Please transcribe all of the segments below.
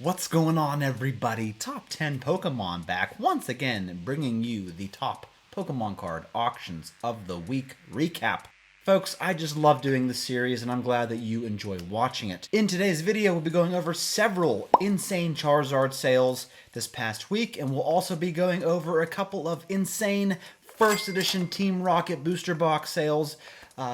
What's going on, everybody? Top 10 Pokemon back once again, bringing you the top Pokemon card auctions of the week recap. Folks, I just love doing this series and I'm glad that you enjoy watching it. In today's video, we'll be going over several insane Charizard sales this past week, and we'll also be going over a couple of insane first edition Team Rocket booster box sales.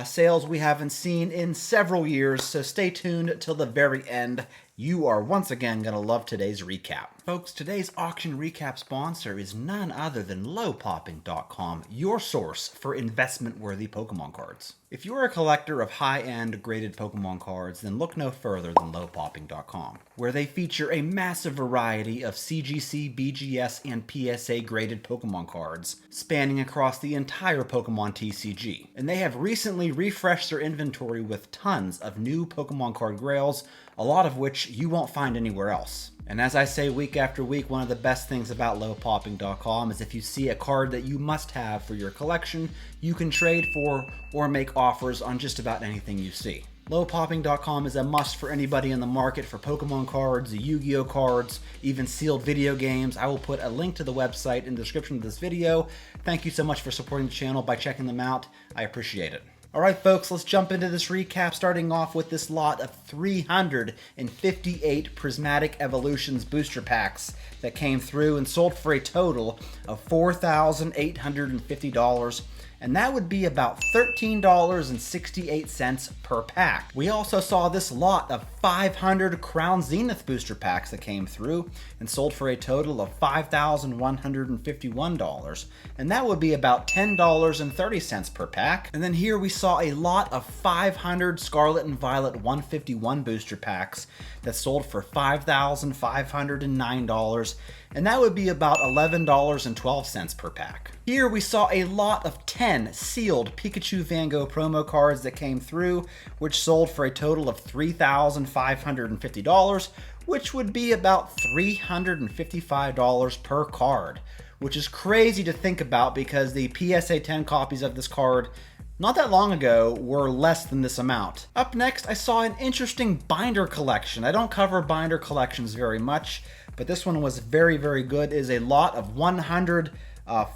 Sales we haven't seen in several years, so stay tuned till the very end. You are once again going to love today's recap. Folks, today's auction recap sponsor is none other than lowpopping.com, your source for investment-worthy Pokemon cards. If you're a collector of high-end graded Pokemon cards, then look no further than lowpopping.com, where they feature a massive variety of CGC, BGS, and PSA graded Pokemon cards, spanning across the entire Pokemon TCG. And they have recently refreshed their inventory with tons of new Pokemon card grails, a lot of which you won't find anywhere else. And as I say week after week, one of the best things about lowpopping.com is if you see a card that you must have for your collection, you can trade for or make offers on just about anything you see. Lowpopping.com is a must for anybody in the market for Pokemon cards, Yu-Gi-Oh cards, even sealed video games. I will put a link to the website in the description of this video. Thank you so much for supporting the channel by checking them out. I appreciate it. Alright folks, let's jump into this recap, starting off with this lot of 358 Prismatic Evolutions booster packs that came through and sold for a total of $4,850, and that would be about $13.68 per pack. We also saw this lot of 500 Crown Zenith booster packs that came through and sold for a total of $5,151, and that would be about $10.30 per pack. And then here we saw a lot of 500 Scarlet and Violet 151 booster packs that sold for $5,509, and that would be about $11.12 per pack. Here we saw a lot of 10 sealed Pikachu Van Gogh promo cards that came through, which sold for a total of $3,550, which would be about $355 per card, which is crazy to think about because the PSA 10 copies of this card not that long ago were less than this amount. Up next, I saw an interesting binder collection. I don't cover binder collections very much, but this one was very, very good. It is a lot of 100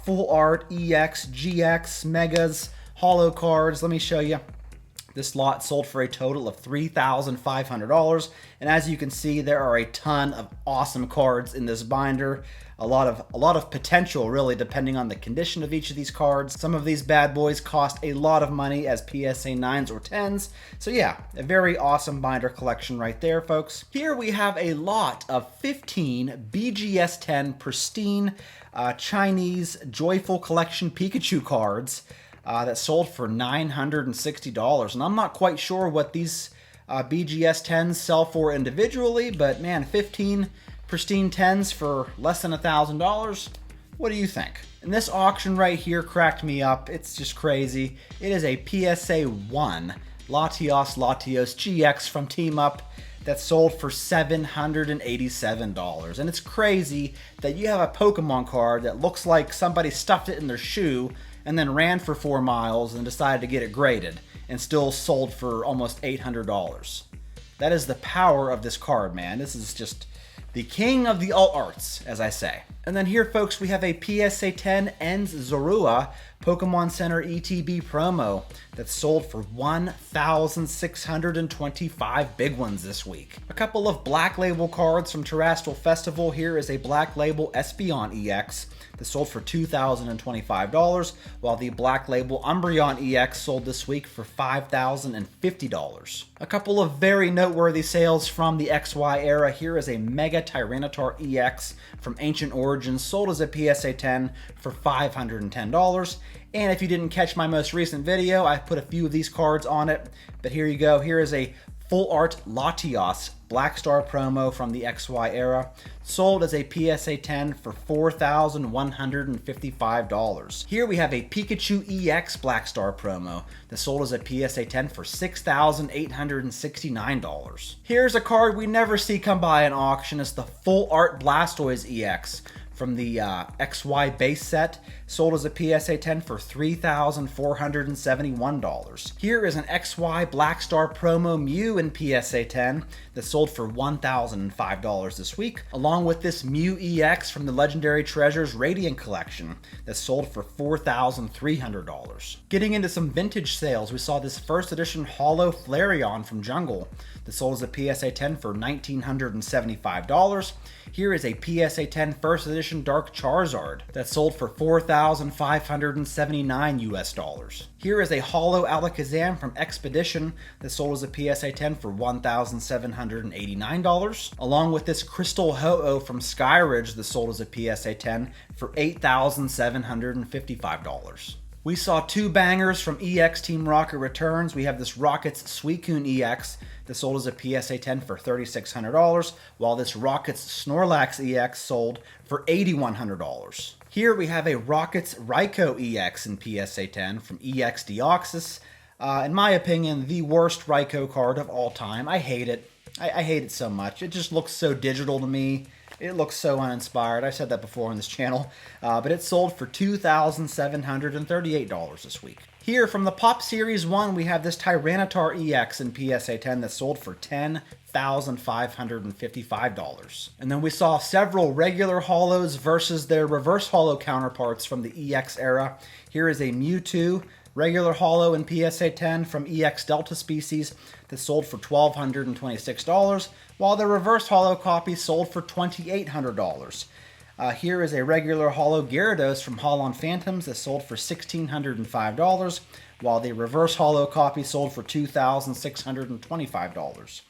full art EX, GX, Megas, holo cards. Let me show you. This lot sold for a total of $3,500, and as you can see, there are a ton of awesome cards in this binder. A lot of potential, really, depending on the condition of each of these cards. Some of these bad boys cost a lot of money as PSA 9s or 10s. So yeah, a very awesome binder collection right there, folks. Here we have a lot of 15 BGS 10 pristine Chinese Joyful Collection Pikachu cards that sold for $960. And I'm not quite sure what these BGS 10s sell for individually, but man, 15 pristine 10s for less than $1,000. What do you think? And this auction right here cracked me up. It's just crazy. It is a PSA 1 Latios GX from Team Up that sold for $787. And it's crazy that you have a Pokemon card that looks like somebody stuffed it in their shoe and then ran for 4 miles and decided to get it graded and still sold for almost $800. That is the power of this card, man. This is just the king of the alt arts, as I say. And then here, folks, we have a PSA 10 Ends Zorua Pokemon Center ETB promo that sold for 1,625 big ones this week. A couple of Black Label cards from Terrestrial Festival. Here is a Black Label Espeon EX that sold for $2,025, while the Black Label Umbreon EX sold this week for $5,050. A couple of very noteworthy sales from the XY era. Here is a Mega Tyranitar EX from Ancient Origins, sold as a PSA 10 for $510. And if you didn't catch my most recent video, I put a few of these cards on it, but here you go. Here is a Full Art Latios Black Star promo from the XY era, sold as a PSA 10 for $4,155. Here we have a Pikachu EX Black Star promo that sold as a PSA 10 for $6,869. Here's a card we never see come by an auction. It's the Full Art Blastoise EX from the XY base set, sold as a PSA 10 for $3,471. Here is an XY Black Star Promo Mew in PSA 10 that sold for $1,005 this week, along with this Mew EX from the Legendary Treasures Radiant Collection that sold for $4,300. Getting into some vintage sales, we saw this first edition Holo Flareon from Jungle that sold as a PSA 10 for $1,975. Here is a PSA 10 first edition Dark Charizard that sold for $4,579 US. Here is a Holo Alakazam from Expedition that sold as a PSA 10 for $1,789, along with this Crystal Ho-Oh from Skyridge that sold as a PSA 10 for $8,755. We saw two bangers from EX Team Rocket Returns. We have this Rockets Suicune EX that sold as a PSA 10 for $3,600, while this Rockets Snorlax EX sold for $8,100. Here we have a Rockets Raikou EX in PSA 10 from EX Deoxys. In my opinion, the worst Raikou card of all time. I hate it. I hate it so much. It just looks so digital to me. It looks so uninspired. I said that before on this channel, but it sold for $2,738 this week. Here from the Pop Series 1, we have this Tyranitar EX in PSA 10 that sold for $10,555. And then we saw several regular holos versus their reverse holo counterparts from the EX era. Here is a Mewtwo regular holo in PSA 10 from EX Delta Species that sold for $1,226, while the reverse holo copy sold for $2,800. Here is a regular holo Gyarados from Holon Phantoms that sold for $1,605, while the reverse holo copy sold for $2,625.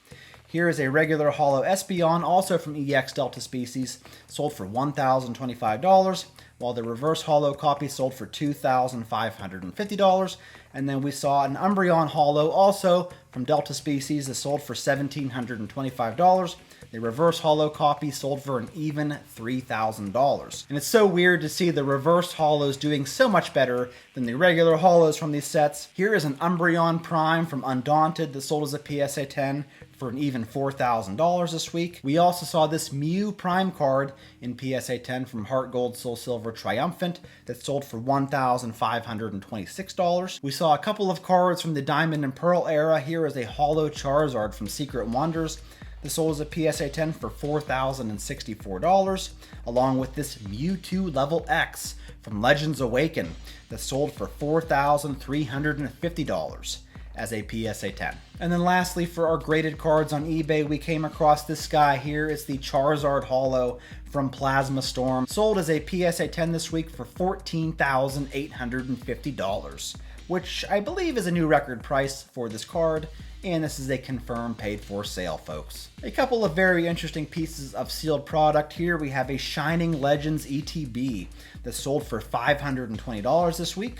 Here is a regular holo Espeon, also from EX Delta Species, sold for $1,025, while the reverse holo copy sold for $2,550. And then we saw an Umbreon holo, also from Delta Species, that sold for $1,725. The reverse holo copy sold for an even $3,000. And it's so weird to see the reverse holos doing so much better than the regular holos from these sets. Here is an Umbreon Prime from Undaunted that sold as a PSA 10 for an even $4,000 this week. We also saw this Mew Prime card in PSA 10 from Heart Gold Soul Silver Triumphant that sold for $1,526. We saw a couple of cards from the Diamond and Pearl era. Here is a Holo Charizard from Secret Wonders. This sold as a PSA 10 for $4,064, along with this Mewtwo Level X from Legends Awaken that sold for $4,350 as a PSA 10. And then lastly, for our graded cards on eBay, we came across this guy here. It's the Charizard Holo from Plasma Storm, sold as a PSA 10 this week for $14,850, which I believe is a new record price for this card. And this is a confirmed paid for sale, folks. A couple of very interesting pieces of sealed product. Here we have a Shining Legends ETB that sold for $520 this week.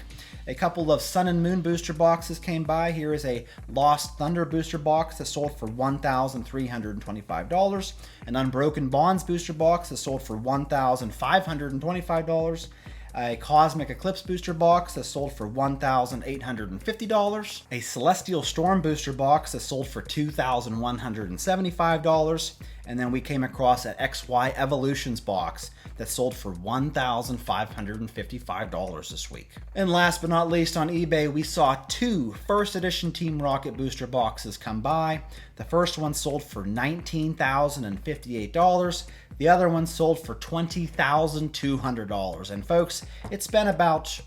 A couple of Sun and Moon booster boxes came by. Here is a Lost Thunder booster box that sold for $1,325. An Unbroken Bonds booster box that sold for $1,525. A Cosmic Eclipse booster box that sold for $1,850. A Celestial Storm booster box that sold for $2,175. And then we came across an XY Evolutions box that sold for $1,555 this week. And last but not least, on eBay, we saw two first edition Team Rocket booster boxes come by. The first one sold for $19,058. The other one sold for $20,200. And folks, it's been about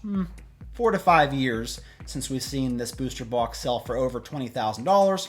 4 to 5 years since we've seen this booster box sell for over $20,000.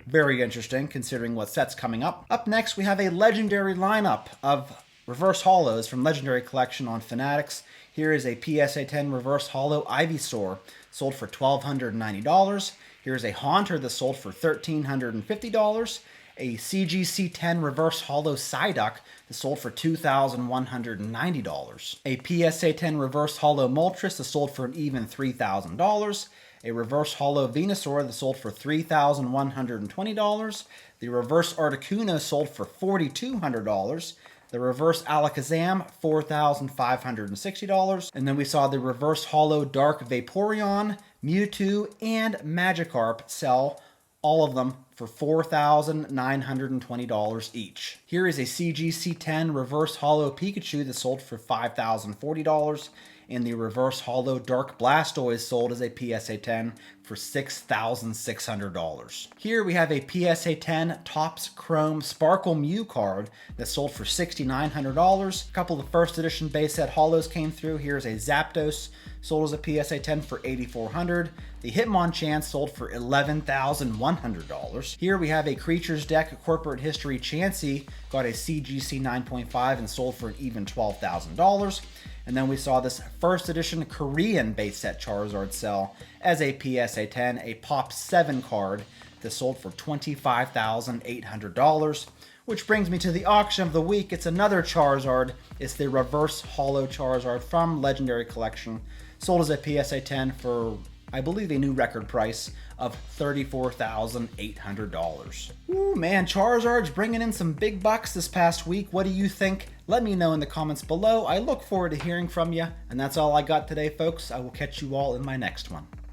Very interesting considering what set's coming up. Up next, we have a legendary lineup of reverse holos from Legendary Collection on Fanatics. Here is a PSA 10 reverse holo Ivysaur, sold for $1,290. Here's a Haunter that sold for $1,350. A CGC 10 reverse holo Psyduck that sold for $2,190. A PSA 10 reverse holo Moltres that sold for an even $3,000. A reverse holo Venusaur that sold for $3,120. The reverse Articuno sold for $4,200. The reverse Alakazam, $4,560. And then we saw the reverse holo Dark Vaporeon, Mewtwo, and Magikarp sell, all of them for $4,920 each. Here is a CGC10 reverse hollow Pikachu that sold for $5,040, and the reverse hollow Dark Blastoise sold as a PSA 10 for $6,600. Here we have a PSA 10 Topps Chrome Sparkle Mew card that sold for $6,900. A couple of first edition base set hollows came through. Here's a Zapdos, sold as a PSA 10 for $8,400. The Hitmonchan sold for $11,100. Here we have a Creatures Deck Corporate History Chansey, got a CGC 9.5 and sold for an even $12,000. And then we saw this first edition Korean base set Charizard sell as a PSA 10, a Pop 7 card that sold for $25,800. Which brings me to the auction of the week. It's another Charizard. It's the reverse hollow Charizard from Legendary Collection, sold as a PSA 10 for, I believe, a new record price of $34,800. Ooh, man, Charizard's bringing in some big bucks this past week. What do you think? Let me know in the comments below. I look forward to hearing from you. And that's all I got today, folks. I will catch you all in my next one.